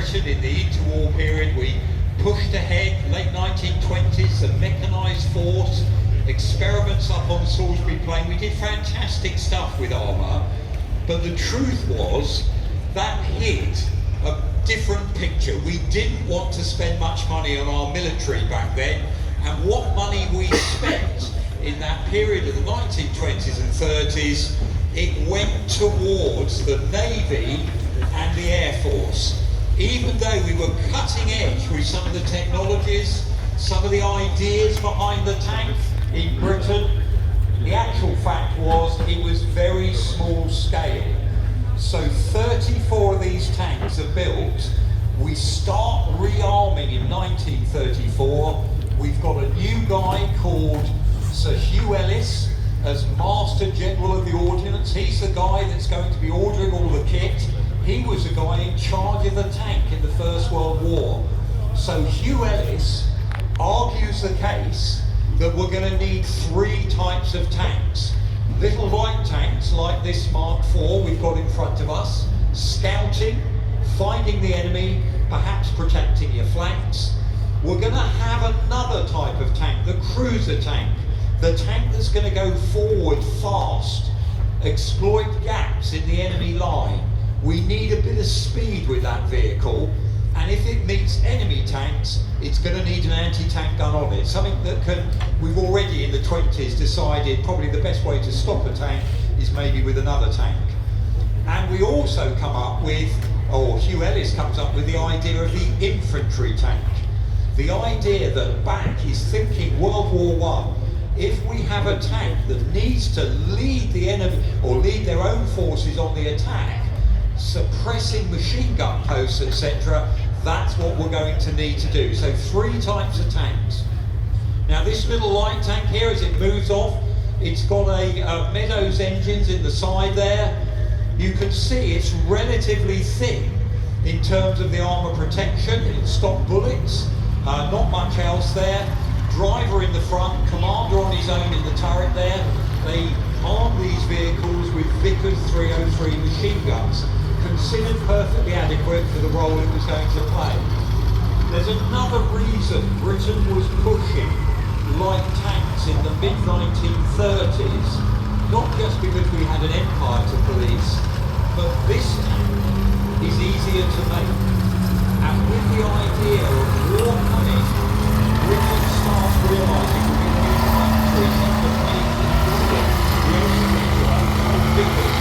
Britain in the interwar period. We pushed ahead, late 1920s, the mechanised force, experiments up on Salisbury Plain. We did fantastic stuff with armour, but the truth was that hit a different picture. We didn't want to spend much money on our military back then, and what money we spent in that period of the 1920s and 30s, it went towards the Navy and the Air Force. Even though we were cutting edge with some of the technologies, some of the ideas behind the tank in Britain, the actual fact was it was very small scale. So 34 of these tanks are built. We start rearming in 1934. We've got a new guy called Sir Hugh Ellis as Master General of the Ordnance. He's the guy that's going to be ordering all the kit. He was the guy in charge of the tank in the First World War. So Hugh Ellis argues the case that we're going to need 3 types of tanks. Little light tanks like this Mark IV we've got in front of us, scouting, finding the enemy, perhaps protecting your flanks. We're going to have another type of tank, the cruiser tank, the tank that's going to go forward fast, exploit gaps in the enemy line. We need a bit of speed with that vehicle, and if it meets enemy tanks, it's going to need an anti-tank gun on it. Something that we've already in the 20s decided probably the best way to stop a tank is maybe with another tank. And we also come up with, or Hugh Ellis comes up with the idea of the infantry tank. The idea that back he's thinking World War I, if we have a tank that needs to lead the enemy or lead their own forces on the attack, suppressing machine gun posts, etc., that's what we're going to need to do. So 3 types of tanks. Now this little light tank here, as it moves off, it's got a Meadows engines in the side there. You can see it's relatively thin in terms of the armour protection. It's stock bullets, not much else there. Driver in the front, commander on his own in the turret there. They arm these vehicles with Vickers 303 machine guns, considered perfectly adequate for the role it was going to play. There's another reason Britain was pushing light tanks in the mid-1930s, not just because we had an empire to police, but this tank is easier to make. And with the idea of war coming, Britain starts realising we can use factories that can make the Vickers.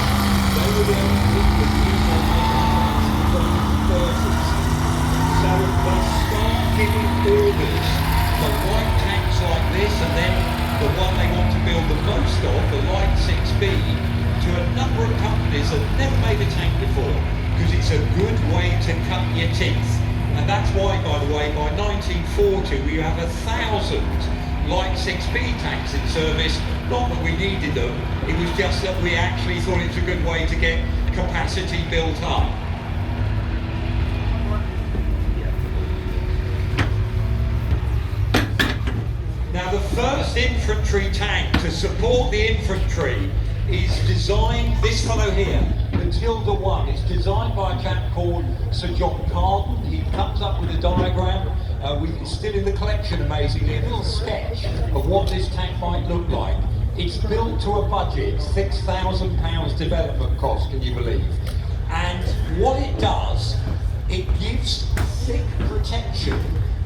They were the only people who used their tanks in the 1930s. So they start giving orders for light tanks like this, and then the one they want to build the most of, the Light 6B, to a number of companies that never made a tank before, because it's a good way to cut your teeth. And that's why, by the way, by 1940 we have 1,000 Light 6B tanks in service. Not that we needed them, it was just that we actually thought it was a good way to get capacity built up. Now the first infantry tank to support the infantry is designed, this fellow here, Matilda 1, it's designed by a chap called Sir John Carden. He comes up with a diagram, it's still in the collection amazingly, a little sketch of what this tank might look like. It's built to a budget, £6,000 development cost, can you believe? And what it does, it gives thick protection.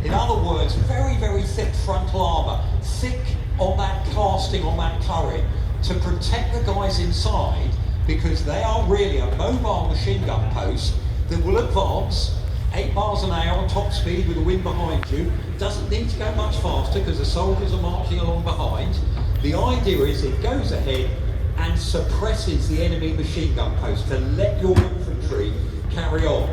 In other words, very, very thick frontal armour, thick on that casting, on that turret, to protect the guys inside, because they are really a mobile machine gun post that will advance 8 miles an hour top speed with the wind behind you. Doesn't need to go much faster because the soldiers are marching along behind. The idea is it goes ahead and suppresses the enemy machine gun post to let your infantry carry on.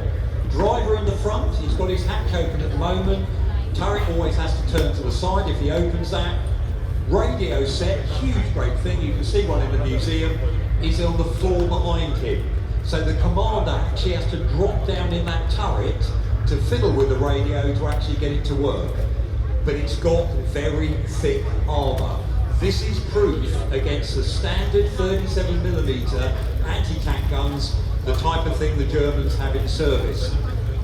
Driver in the front, he's got his hatch open at the moment. Turret always has to turn to the side if he opens that. Radio set, huge great thing, you can see one in the museum, is on the floor behind him. So the commander actually has to drop down in that turret to fiddle with the radio to actually get it to work. But it's got very thick armour. This is proof against the standard 37mm anti-tank guns, the type of thing the Germans have in service.